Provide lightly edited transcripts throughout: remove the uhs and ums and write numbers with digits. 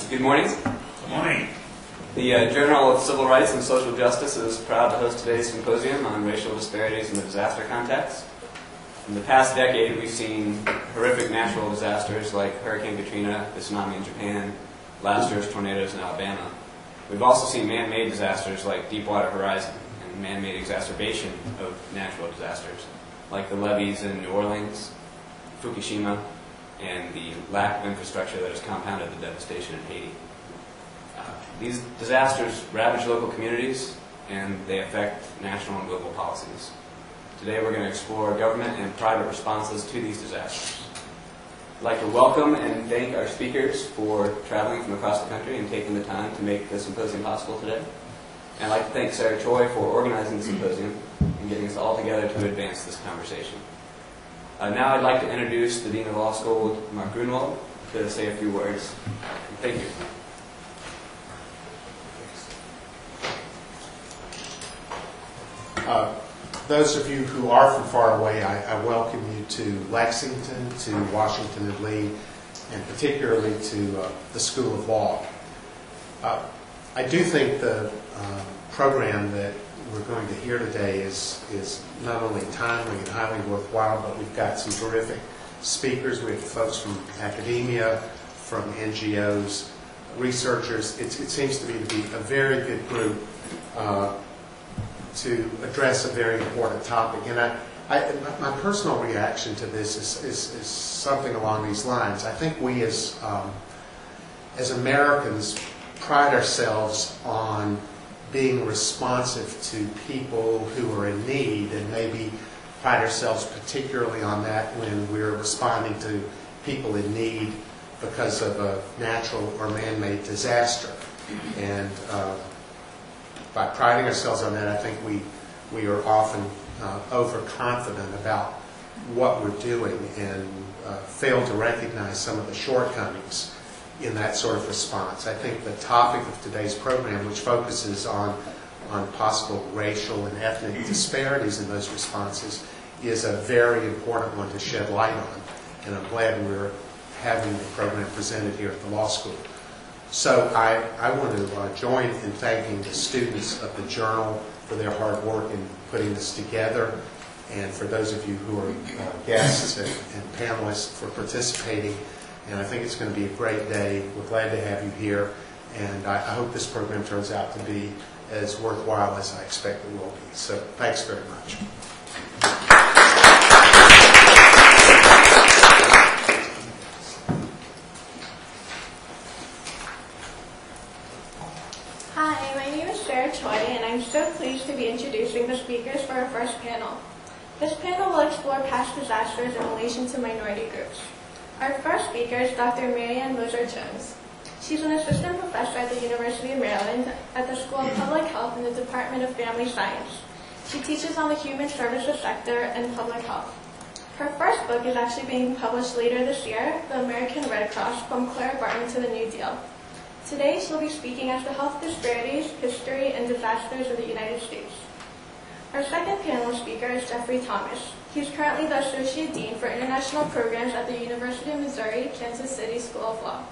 Good morning. Good morning. The Journal of Civil Rights and Social Justice is proud to host today's symposium on racial disparities in the disaster context. In the past decade, we've seen horrific natural disasters like Hurricane Katrina, the tsunami in Japan, last year's tornadoes in Alabama. We've also seen man-made disasters like Deepwater Horizon and man-made exacerbation of natural disasters like the levees in New Orleans, Fukushima, and the lack of infrastructure that has compounded the devastation in Haiti. These disasters ravage local communities, and they affect national and global policies. Today we're going to explore government and private responses to these disasters. I'd like to welcome and thank our speakers for traveling from across the country and taking the time to make the symposium possible today. And I'd like to thank Sarah Choi for organizing the symposium and getting us all together to advance this conversation. Now I'd like to introduce the Dean of Law School, Mark Gruenwald, to say a few words. Thank you. Those of you who are from far away, I welcome you to Lexington, to Washington and Lee, and particularly to the School of Law. I do think the program that we're going to hear today is not only timely and highly worthwhile, but we've got some terrific speakers. We have folks from academia, from NGOs, researchers. It seems to be a very good group to address a very important topic. And my personal reaction to this is something along these lines. I think we as Americans pride ourselves on being responsive to people who are in need, and maybe pride ourselves particularly on that when we're responding to people in need because of a natural or man-made disaster. And by priding ourselves on that, I think we are often overconfident about what we're doing and fail to recognize some of the shortcomings in that sort of response. I think the topic of today's program, which focuses on possible racial and ethnic disparities in those responses, is a very important one to shed light on. And I'm glad we're having the program presented here at the law school. So I want to join in thanking the students of the Journal for their hard work in putting this together, and for those of you who are guests and panelists for participating. And I think it's going to be a great day. We're glad to have you here, and I hope this program turns out to be as worthwhile as I expect it will be. So thanks very much. Hi, my name is Sarah Choi, and I'm so pleased to be introducing the speakers for our first panel. This panel will explore past disasters in relation to minority groups. Our first speaker is Dr. Marian Moser. She's an assistant professor at the University of Maryland at the School of Public Health in the Department of Family Science. She teaches on the human services sector and public health. Her first book is actually being published later this year, The American Red Cross, From Clara Barton to the New Deal. Today she'll be speaking as to health disparities, history, and disasters in the United States. Our second panel speaker is Jeffrey Thomas. He's currently the Associate Dean for International Programs at the University of Missouri, Kansas City School of Law.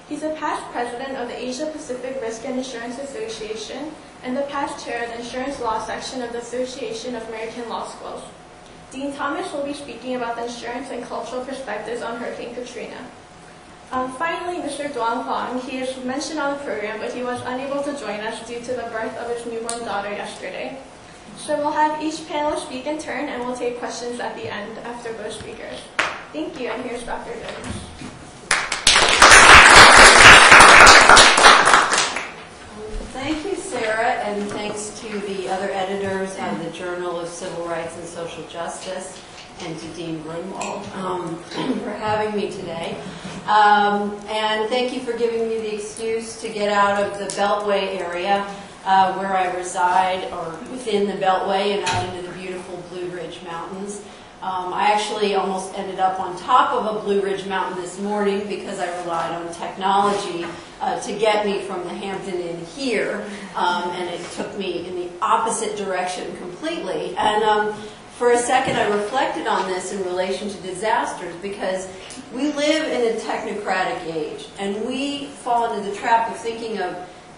He's a past president of the Asia Pacific Risk and Insurance Association and the past chair of the Insurance Law Section of the Association of American Law Schools. Dean Thomas will be speaking about the insurance and cultural perspectives on Hurricane Katrina. Finally, Mr. Duong Huang. He is mentioned on the program, but he was unable to join us due to the birth of his newborn daughter yesterday. So we'll have each panelist speak in turn, and we'll take questions at the end after both speakers. Thank you, and here's Dr. Jones. Thank you, Sarah, and thanks to the other editors of the Journal of Civil Rights and Social Justice, and to Dean Gruenwald for having me today. And thank you for giving me the excuse to get out of the Beltway area where I reside, or within the Beltway, and out into the beautiful Blue Ridge Mountains. I actually almost ended up on top of a Blue Ridge Mountain this morning because I relied on technology to get me from the Hampton Inn here, and it took me in the opposite direction completely. And for a second I reflected on this in relation to disasters, because we live in a technocratic age, and we fall into the trap of thinking of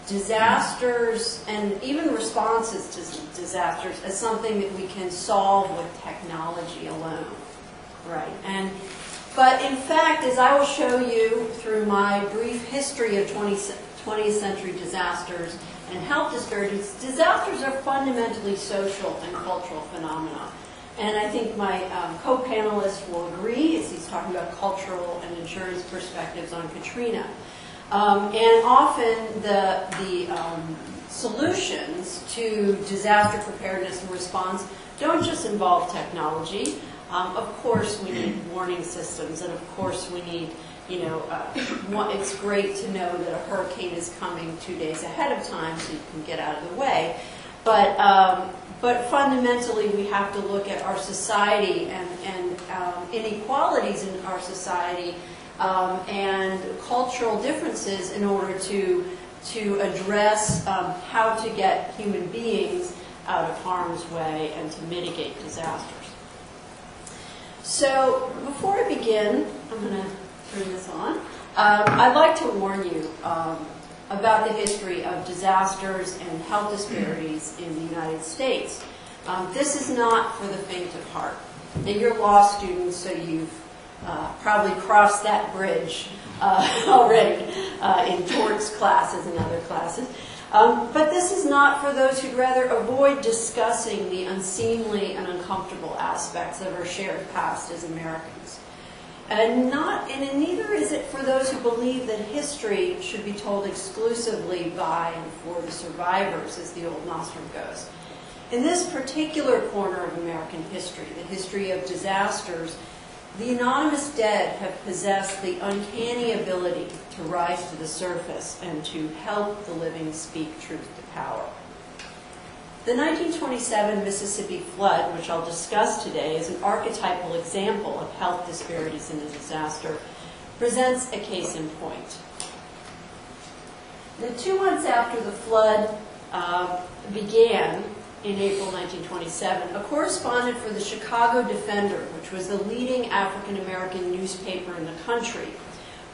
disasters and even responses to disasters as something that we can solve with technology alone, right? But in fact, as I will show you through my brief history of 20th century disasters and health disparities, disasters are fundamentally social and cultural phenomena. And I think my co-panelist will agree, as he's talking about cultural and insurance perspectives on Katrina. And often the solutions to disaster preparedness and response don't just involve technology. Of course we need warning systems, and of course we need, it's great to know that a hurricane is coming 2 days ahead of time so you can get out of the way. But fundamentally we have to look at our society and inequalities in our society and cultural differences in order to address how to get human beings out of harm's way and to mitigate disasters. So before I begin, I'm going to turn this on. I'd like to warn you about the history of disasters and health disparities in the United States. This is not for the faint of heart. Now, you're law students, so you've probably crossed that bridge already in torts classes and other classes. But this is not for those who'd rather avoid discussing the unseemly and uncomfortable aspects of our shared past as Americans. And neither is it for those who believe that history should be told exclusively by and for the survivors, as the old nostrum goes. In this particular corner of American history, the history of disasters, the anonymous dead have possessed the uncanny ability to rise to the surface and to help the living speak truth to power. The 1927 Mississippi flood, which I'll discuss today, is an archetypal example of health disparities in a disaster, presents a case in point. The 2 months after the flood began, in April 1927, a correspondent for the Chicago Defender, which was the leading African-American newspaper in the country,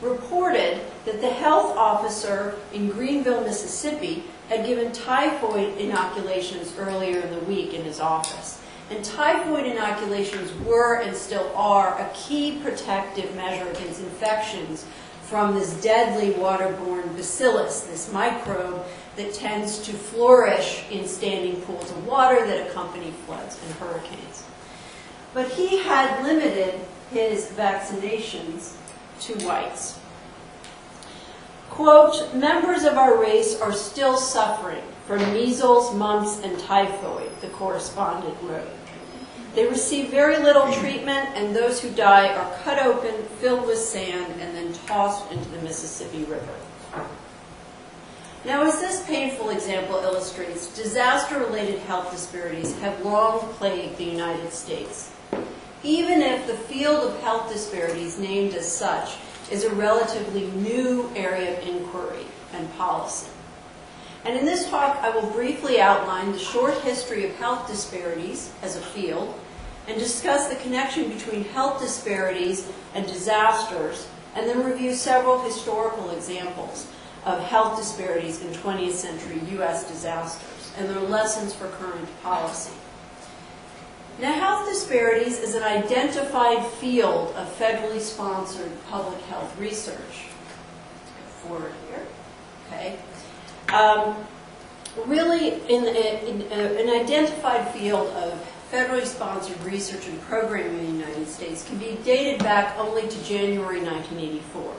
reported that the health officer in Greenville, Mississippi, had given typhoid inoculations earlier in the week in his office. And typhoid inoculations were and still are a key protective measure against infections from this deadly waterborne bacillus, this microbe that tends to flourish in standing pools of water that accompany floods and hurricanes. But he had limited his vaccinations to whites. Quote, "Members of our race are still suffering from measles, mumps, and typhoid," the correspondent wrote. "They receive very little treatment, and those who die are cut open, filled with sand, and then tossed into the Mississippi River." Now, as this painful example illustrates, disaster-related health disparities have long plagued the United States, even if the field of health disparities, named as such, is a relatively new area of inquiry and policy. And in this talk, I will briefly outline the short history of health disparities as a field and discuss the connection between health disparities and disasters, and then review several historical examples of health disparities in 20th century U.S. disasters and their lessons for current policy. Now, health disparities is an identified field of federally sponsored public health research. Forward here, okay. Really, an identified field of federally sponsored research and programming in the United States can be dated back only to January 1984.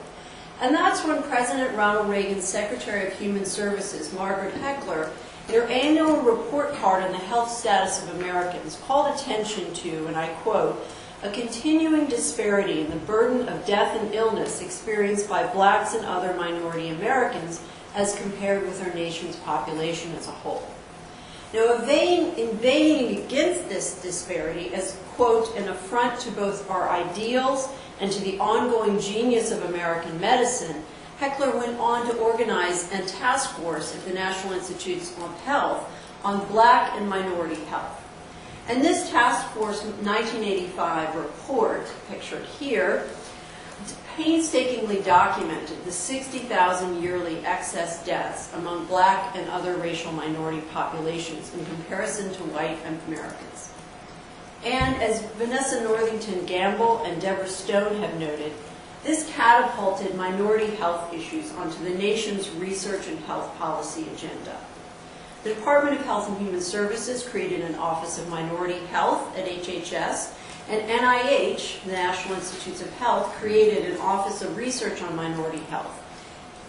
And that's when President Ronald Reagan's Secretary of Human Services, Margaret Heckler, in her annual report card on the health status of Americans, called attention to, and I quote, "a continuing disparity in the burden of death and illness experienced by blacks and other minority Americans as compared with our nation's population as a whole." Now, invading against this disparity as, quote, "an affront to both our ideals and to the ongoing genius of American medicine," Heckler went on to organize a task force at the National Institutes of Health on black and minority health. And this task force 1985 report, pictured here, painstakingly documented the 60,000 yearly excess deaths among black and other racial minority populations in comparison to white Americans. And as Vanessa Northington Gamble and Deborah Stone have noted, this catapulted minority health issues onto the nation's research and health policy agenda. The Department of Health and Human Services created an Office of Minority Health at HHS, and NIH, the National Institutes of Health, created an Office of Research on Minority Health.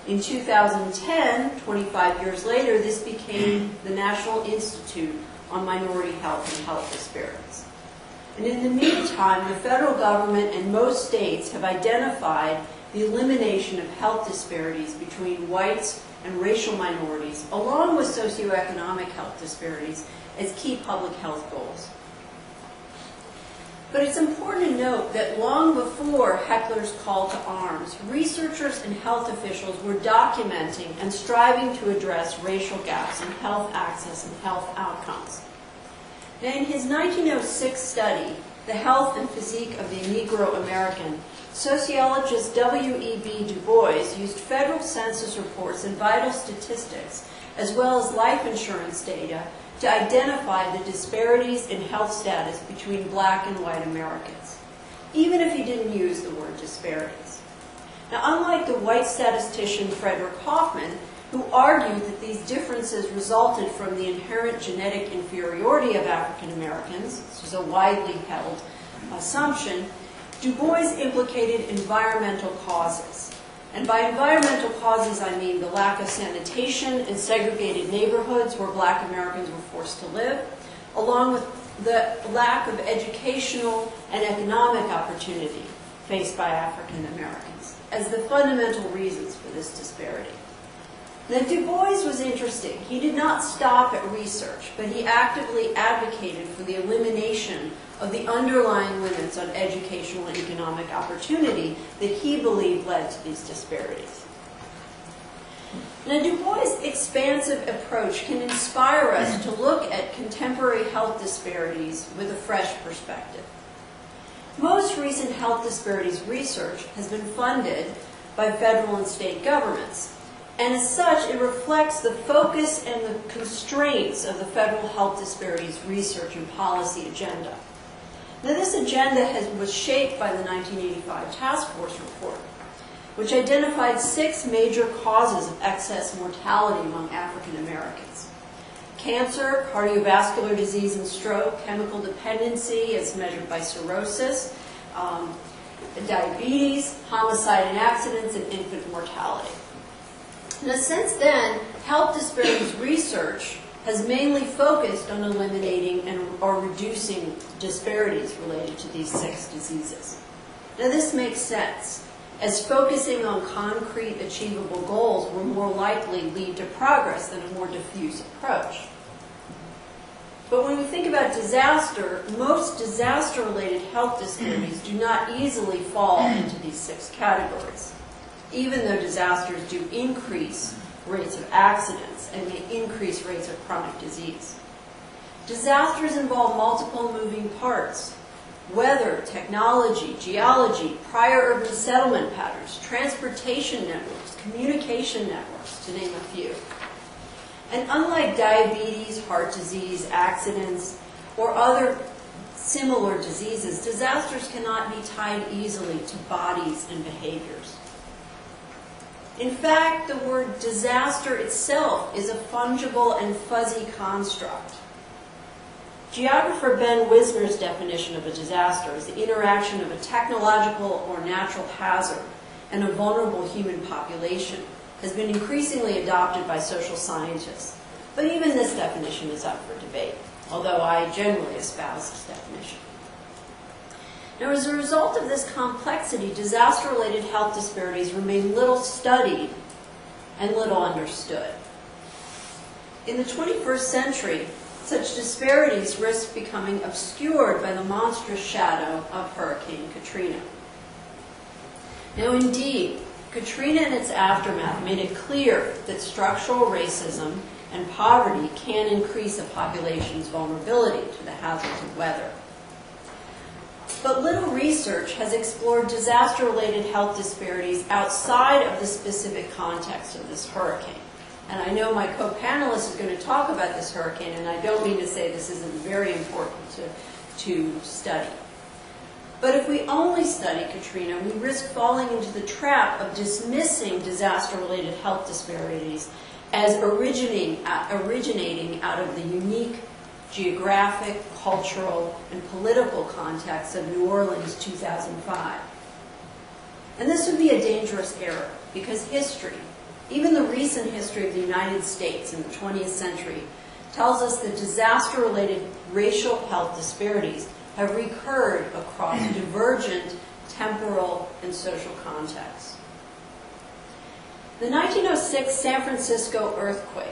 In 2010, 25 years later, this became the National Institute on Minority Health and Health Disparities. And in the meantime, the federal government and most states have identified the elimination of health disparities between whites and racial minorities, along with socioeconomic health disparities, as key public health goals. But it's important to note that long before Heckler's call to arms, researchers and health officials were documenting and striving to address racial gaps in health access and health outcomes. Now, in his 1906 study, The Health and Physique of the Negro American, sociologist W.E.B. Du Bois used federal census reports and vital statistics, as well as life insurance data, to identify the disparities in health status between black and white Americans, even if he didn't use the word disparities. Now, unlike the white statistician Frederick Hoffman, who argued that these differences resulted from the inherent genetic inferiority of African Americans, this was a widely held assumption, Du Bois implicated environmental causes. And by environmental causes, I mean the lack of sanitation in segregated neighborhoods where black Americans were forced to live, along with the lack of educational and economic opportunity faced by African Americans as the fundamental reasons for this disparity. Now, Du Bois was interesting. He did not stop at research, but he actively advocated for the elimination of the underlying limits on educational and economic opportunity that he believed led to these disparities. Now, Du Bois' expansive approach can inspire us to look at contemporary health disparities with a fresh perspective. Most recent health disparities research has been funded by federal and state governments. And as such, it reflects the focus and the constraints of the federal health disparities research and policy agenda. Now, this agenda was shaped by the 1985 Task Force report, which identified 6 major causes of excess mortality among African Americans: cancer, cardiovascular disease and stroke, chemical dependency as measured by cirrhosis, diabetes, homicide and accidents, and infant mortality. Now, since then, health disparities research has mainly focused on eliminating or reducing disparities related to these 6 diseases. Now, this makes sense, as focusing on concrete, achievable goals will more likely lead to progress than a more diffuse approach. But when we think about disaster, most disaster-related health disparities do not easily fall into these 6 categories, even though disasters do increase rates of accidents and may increase rates of chronic disease. Disasters involve multiple moving parts: weather, technology, geology, prior urban settlement patterns, transportation networks, communication networks, to name a few. And unlike diabetes, heart disease, accidents, or other similar diseases, disasters cannot be tied easily to bodies and behaviors. In fact, the word disaster itself is a fungible and fuzzy construct. Geographer Ben Wisner's definition of a disaster is the interaction of a technological or natural hazard and a vulnerable human population has been increasingly adopted by social scientists. But even this definition is up for debate, although I generally espouse this definition. Now, as a result of this complexity, disaster-related health disparities remain little studied and little understood. In the 21st century, such disparities risk becoming obscured by the monstrous shadow of Hurricane Katrina. Now, indeed, Katrina and its aftermath made it clear that structural racism and poverty can increase a population's vulnerability to the hazards of weather. But little research has explored disaster-related health disparities outside of the specific context of this hurricane. And I know my co-panelist is going to talk about this hurricane, and I don't mean to say this isn't very important to study. But if we only study Katrina, we risk falling into the trap of dismissing disaster-related health disparities as originating out of the unique geographic, cultural, and political context of New Orleans 2005. And this would be a dangerous error, because history, even the recent history of the United States in the 20th century, tells us that disaster-related racial health disparities have recurred across divergent temporal and social contexts. The 1906 San Francisco earthquake,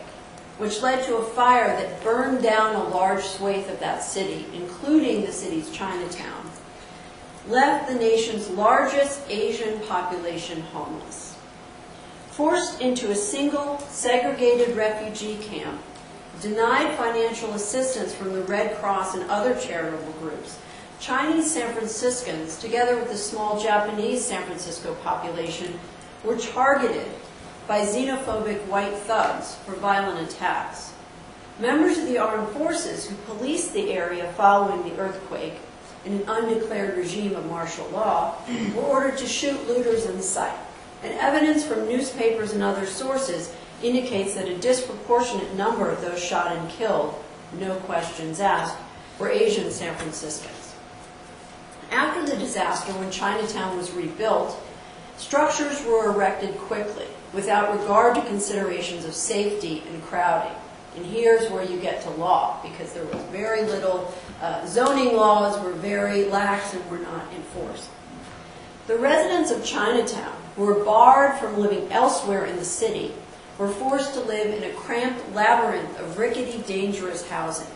which led to a fire that burned down a large swathe of that city, including the city's Chinatown, left the nation's largest Asian population homeless. Forced into a single, segregated refugee camp, denied financial assistance from the Red Cross and other charitable groups, Chinese San Franciscans, together with the small Japanese San Francisco population, were targeted by xenophobic white thugs for violent attacks. Members of the armed forces who policed the area following the earthquake in an undeclared regime of martial law were ordered to shoot looters on sight. And evidence from newspapers and other sources indicates that a disproportionate number of those shot and killed, no questions asked, were Asian San Franciscans. After the disaster, when Chinatown was rebuilt, structures were erected quickly, without regard to considerations of safety and crowding. And here's where you get to law, because there was very little, zoning laws were very lax and were not enforced. The residents of Chinatown, who were barred from living elsewhere in the city, were forced to live in a cramped labyrinth of rickety, dangerous housing.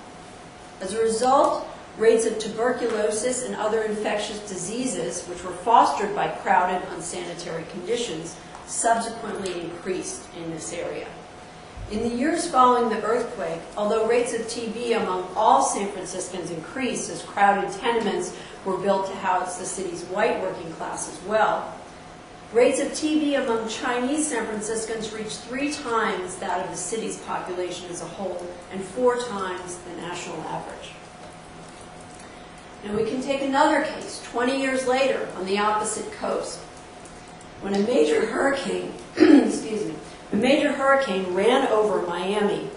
As a result, rates of tuberculosis and other infectious diseases, which were fostered by crowded, unsanitary conditions, subsequently increased in this area. In the years following the earthquake, although rates of TB among all San Franciscans increased as crowded tenements were built to house the city's white working class as well, rates of TB among Chinese San Franciscans reached 3 times that of the city's population as a whole and 4 times the national average. Now we can take another case, 20 years later on the opposite coast, when a major hurricane, a major hurricane ran over Miami.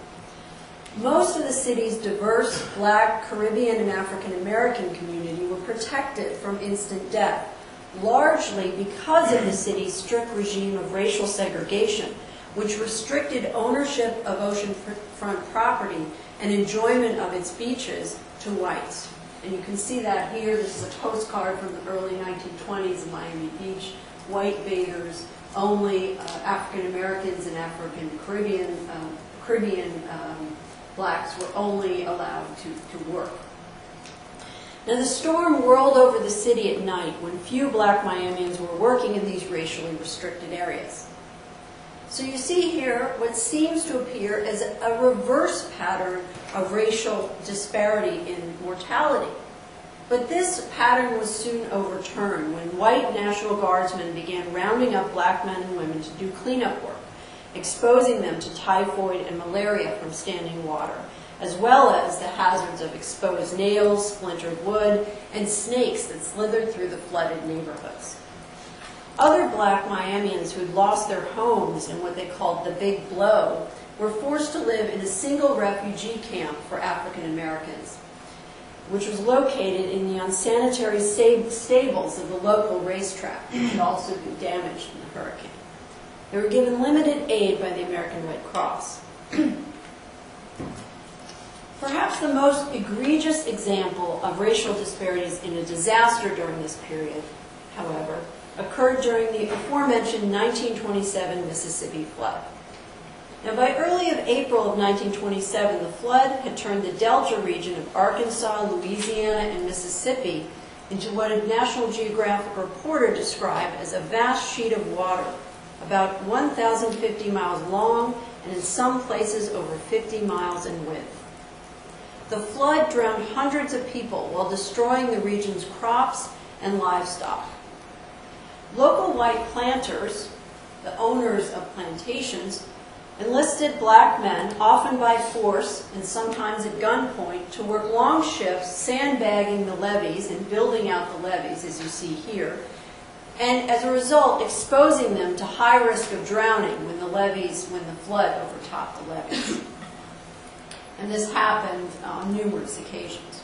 Most of the city's diverse Black, Caribbean, and African American community were protected from instant death, largely because of the city's strict regime of racial segregation, which restricted ownership of oceanfront property and enjoyment of its beaches to whites. And you can see that here. This is a postcard from the early 1920s in Miami Beach. White bathers, only African Americans and African Caribbean blacks were only allowed to work. Now the storm whirled over the city at night when few black Miamians were working in these racially restricted areas. So you see here what seems to appear as a reverse pattern of racial disparity in mortality. But this pattern was soon overturned when white National Guardsmen began rounding up black men and women to do cleanup work, exposing them to typhoid and malaria from standing water, as well as the hazards of exposed nails, splintered wood, and snakes that slithered through the flooded neighborhoods. Other black Miamians who had lost their homes in what they called the Big Blow were forced to live in a single refugee camp for African Americans, which was located in the unsanitary stables of the local racetrack, which had also been damaged in the hurricane. They were given limited aid by the American Red Cross. Perhaps the most egregious example of racial disparities in a disaster during this period, however, occurred during the aforementioned 1927 Mississippi flood. Now, by early of April of 1927, the flood had turned the Delta region of Arkansas, Louisiana, and Mississippi into what a National Geographic reporter described as a vast sheet of water, about 1,050 miles long and in some places over 50 miles in width. The flood drowned hundreds of people while destroying the region's crops and livestock. Local white planters, the owners of plantations, enlisted black men, often by force and sometimes at gunpoint, to work long shifts sandbagging the levees and building out the levees, as you see here, and as a result exposing them to high risk of drowning when the flood overtopped the levees. And this happened on numerous occasions.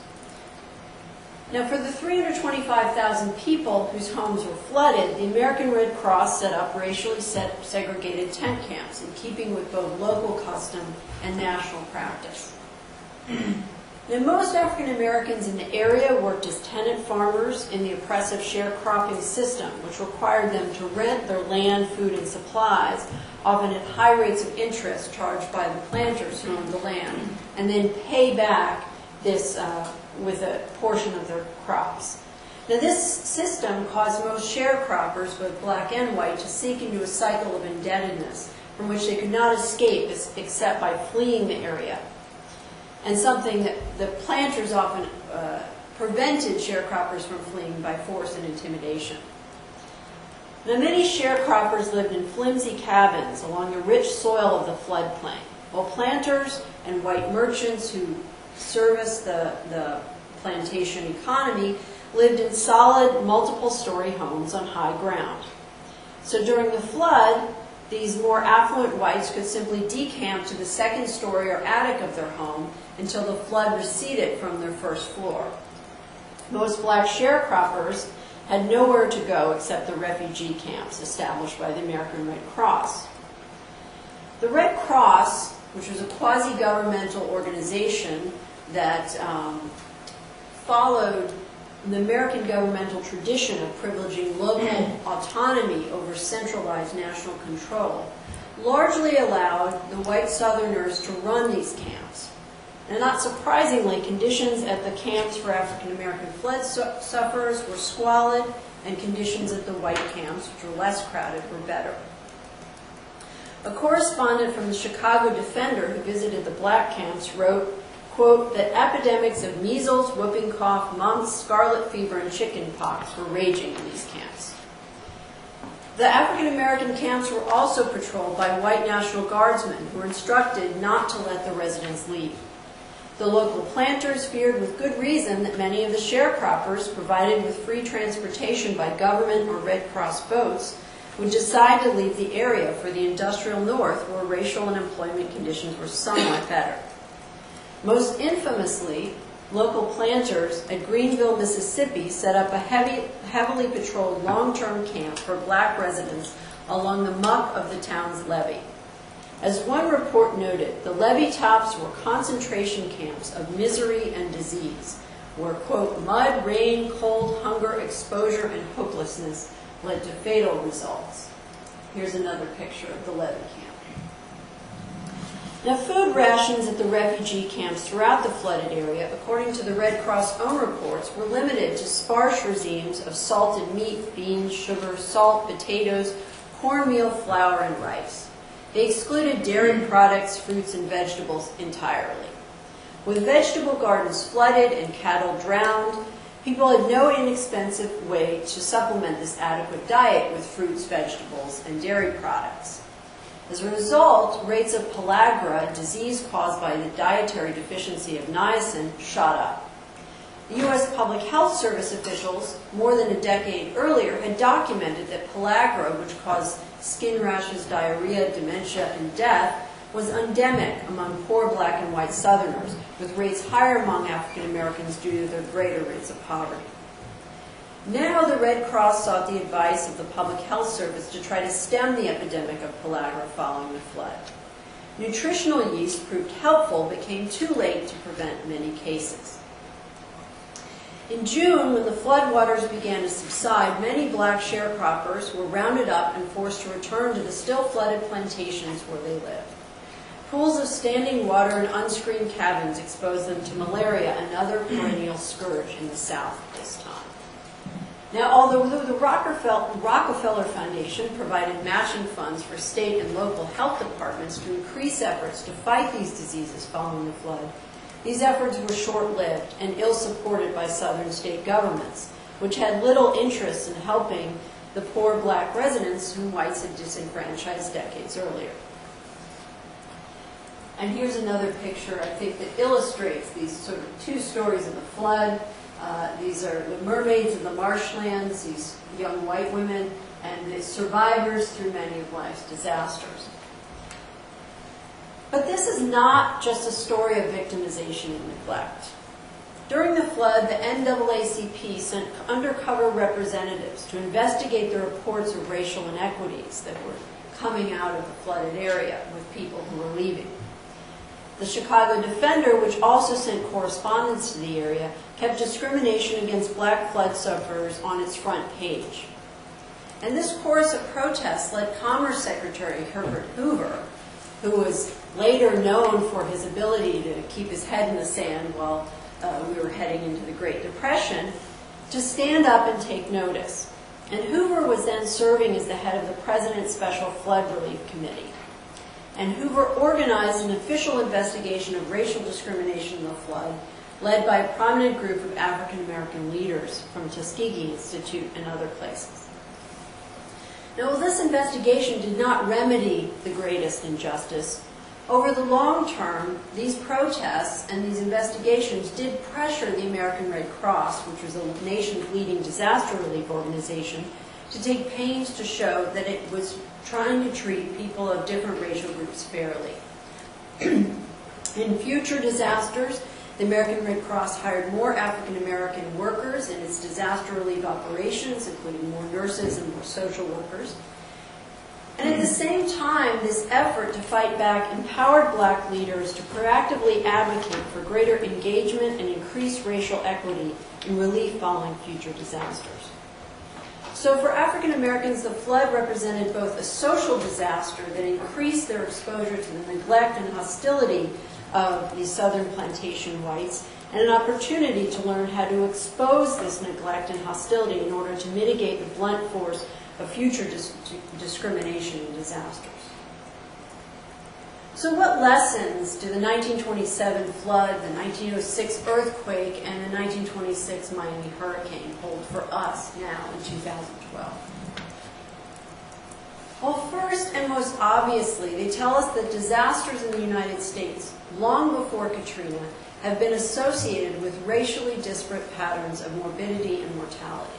Now, for the 325,000 people whose homes were flooded, the American Red Cross set up racially segregated tent camps in keeping with both local custom and national practice. Now, most African Americans in the area worked as tenant farmers in the oppressive sharecropping system, which required them to rent their land, food, and supplies, often at high rates of interest charged by the planters who owned the land, and then pay back this with a portion of their crops. Now, this system caused most sharecroppers, both black and white, to sink into a cycle of indebtedness from which they could not escape except by fleeing the area, and something that the planters often prevented sharecroppers from fleeing by force and intimidation. Now, many sharecroppers lived in flimsy cabins along the rich soil of the floodplain, while planters and white merchants who serviced the plantation economy lived in solid, multiple-story homes on high ground. So during the flood, these more affluent whites could simply decamp to the second story or attic of their home until the flood receded from their first floor. Most black sharecroppers had nowhere to go except the refugee camps established by the American Red Cross. The Red Cross, which was a quasi-governmental organization that followed the American governmental tradition of privileging local autonomy over centralized national control, largely allowed the white Southerners to run these camps. And not surprisingly, conditions at the camps for African American flood sufferers were squalid, and conditions at the white camps, which were less crowded, were better. A correspondent from the Chicago Defender who visited the black camps wrote, quote, that epidemics of measles, whooping cough, mumps, scarlet fever, and chicken pox were raging in these camps. The African American camps were also patrolled by white National Guardsmen who were instructed not to let the residents leave. The local planters feared with good reason that many of the sharecroppers, provided with free transportation by government or Red Cross boats, would decide to leave the area for the industrial north where racial and employment conditions were somewhat better. Most infamously, local planters at Greenville, Mississippi set up a heavily patrolled long-term camp for black residents along the muck of the town's levee. As one report noted, the levee tops were concentration camps of misery and disease, where, quote, mud, rain, cold, hunger, exposure, and hopelessness led to fatal results. Here's another picture of the levee camp. Now, food rations at the refugee camps throughout the flooded area, according to the Red Cross' own reports, were limited to sparse regimes of salted meat, beans, sugar, salt, potatoes, cornmeal, flour, and rice. They excluded dairy products, fruits, and vegetables entirely. With vegetable gardens flooded and cattle drowned, people had no inexpensive way to supplement this adequate diet with fruits, vegetables, and dairy products. As a result, rates of pellagra, a disease caused by the dietary deficiency of niacin, shot up. The U.S. Public Health Service officials, more than a decade earlier, had documented that pellagra, which caused skin rashes, diarrhea, dementia, and death, was endemic among poor black and white Southerners, with rates higher among African Americans due to their greater rates of poverty. Now the Red Cross sought the advice of the Public Health Service to try to stem the epidemic of pellagra following the flood. Nutritional yeast proved helpful, but came too late to prevent many cases. In June, when the floodwaters began to subside, many black sharecroppers were rounded up and forced to return to the still flooded plantations where they lived. Pools of standing water and unscreened cabins exposed them to malaria, another perennial scourge in the South at this time. Now, although the Rockefeller Foundation provided matching funds for state and local health departments to increase efforts to fight these diseases following the flood, these efforts were short-lived and ill-supported by southern state governments, which had little interest in helping the poor black residents whom whites had disenfranchised decades earlier. And here's another picture, I think, that illustrates these sort of two stories of the flood. These are the mermaids of the marshlands, these young white women, and the survivors through many of life's disasters. But this is not just a story of victimization and neglect. During the flood, the NAACP sent undercover representatives to investigate the reports of racial inequities that were coming out of the flooded area with people who were leaving. The Chicago Defender, which also sent correspondence to the area, kept discrimination against black flood sufferers on its front page. And this chorus of protests led Commerce Secretary Herbert Hoover, who was later known for his ability to keep his head in the sand while we were heading into the Great Depression, to stand up and take notice. And Hoover was then serving as the head of the President's Special Flood Relief Committee. And Hoover organized an official investigation of racial discrimination in the flood, led by a prominent group of African American leaders from Tuskegee Institute and other places. Now, while this investigation did not remedy the greatest injustice, over the long term, these protests and these investigations did pressure the American Red Cross, which was the nation's leading disaster relief organization, to take pains to show that it was trying to treat people of different racial groups fairly. In future disasters, the American Red Cross hired more African American workers in its disaster relief operations, including more nurses and more social workers. And at the same time, this effort to fight back empowered black leaders to proactively advocate for greater engagement and increased racial equity in relief following future disasters. So for African Americans, the flood represented both a social disaster that increased their exposure to the neglect and hostility of the southern plantation whites, and an opportunity to learn how to expose this neglect and hostility in order to mitigate the blunt force of future discrimination and disasters. So what lessons do the 1927 flood, the 1906 earthquake, and the 1926 Miami hurricane hold for us now in 2012? Well, first and most obviously, they tell us that disasters in the United States, long before Katrina, have been associated with racially disparate patterns of morbidity and mortality.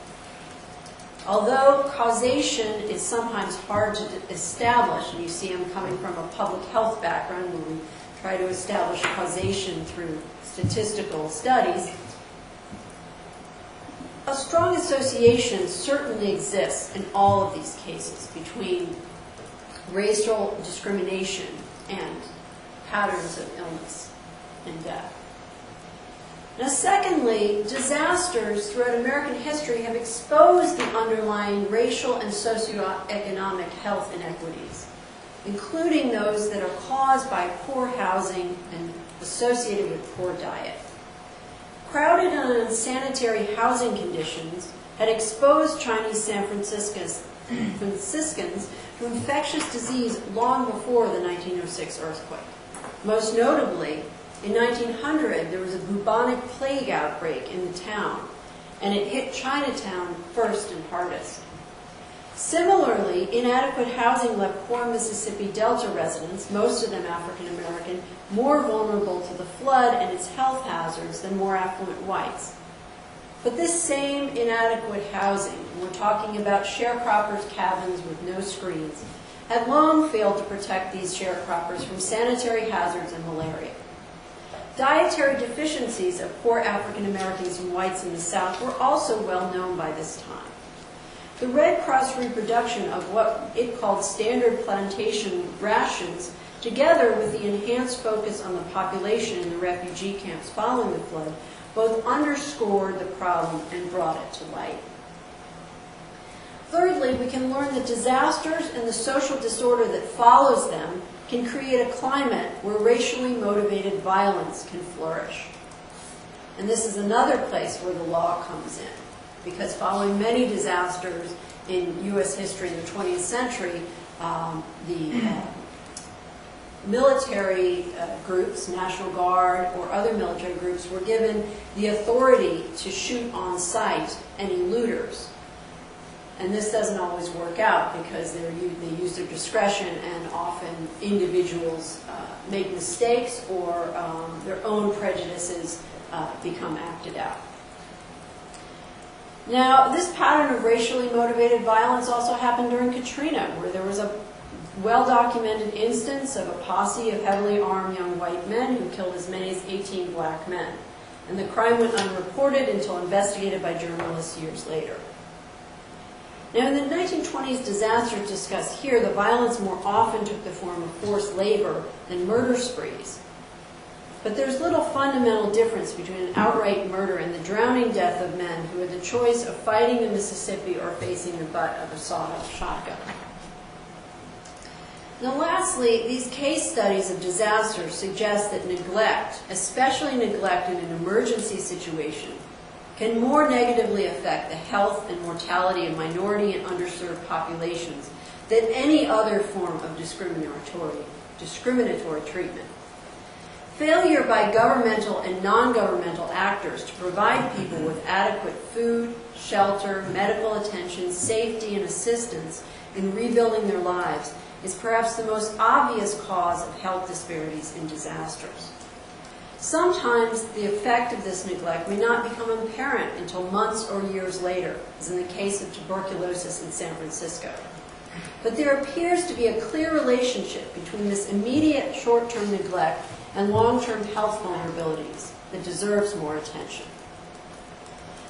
Although causation is sometimes hard to establish, and you see I'm coming from a public health background where we try to establish causation through statistical studies, a strong association certainly exists in all of these cases between racial discrimination and patterns of illness and death. Now, secondly, disasters throughout American history have exposed the underlying racial and socioeconomic health inequities, including those that are caused by poor housing and associated with poor diet. Crowded and unsanitary housing conditions had exposed Chinese San Franciscans to infectious disease long before the 1906 earthquake. Most notably, in 1900, there was a bubonic plague outbreak in the town, and it hit Chinatown first and hardest. Similarly, inadequate housing left poor Mississippi Delta residents, most of them African American, more vulnerable to the flood and its health hazards than more affluent whites. But this same inadequate housing, and we're talking about sharecroppers' cabins with no screens, had long failed to protect these sharecroppers from sanitary hazards and malaria. Dietary deficiencies of poor African Americans and whites in the South were also well known by this time. The Red Cross reproduction of what it called standard plantation rations, together with the enhanced focus on the population in the refugee camps following the flood, both underscored the problem and brought it to light. Thirdly, we can learn that disasters and the social disorder that follows them can create a climate where racially motivated violence can flourish. And this is another place where the law comes in, because following many disasters in U.S. history in the 20th century, the military groups, National Guard or other military groups, were given the authority to shoot on sight any looters. And this doesn't always work out because they use their discretion, and often individuals make mistakes or their own prejudices become acted out. Now, this pattern of racially motivated violence also happened during Katrina, where there was a well-documented instance of a posse of heavily armed young white men who killed as many as 18 black men. And the crime went unreported until investigated by journalists years later. Now, in the 1920s disasters discussed here, the violence more often took the form of forced labor than murder sprees. But there's little fundamental difference between an outright murder and the drowning death of men who had the choice of fighting the Mississippi or facing the butt of a sawed-off shotgun. Now, lastly, these case studies of disasters suggest that neglect, especially neglect in an emergency situation, can more negatively affect the health and mortality of minority and underserved populations than any other form of discriminatory treatment. Failure by governmental and non-governmental actors to provide people with adequate food, shelter, medical attention, safety, and assistance in rebuilding their lives is perhaps the most obvious cause of health disparities in disasters. Sometimes the effect of this neglect may not become apparent until months or years later, as in the case of tuberculosis in San Francisco. But there appears to be a clear relationship between this immediate short-term neglect and long-term health vulnerabilities that deserves more attention.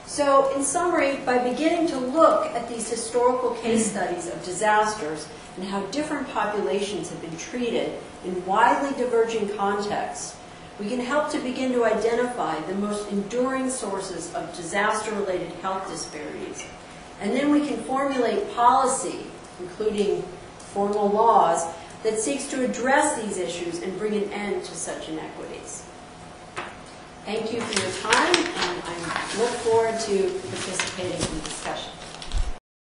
So, in summary, by beginning to look at these historical case studies of disasters and how different populations have been treated in widely diverging contexts, we can help to begin to identify the most enduring sources of disaster-related health disparities. And then we can formulate policy, including formal laws, that seeks to address these issues and bring an end to such inequities. Thank you for your time, and I look forward to participating in the discussion.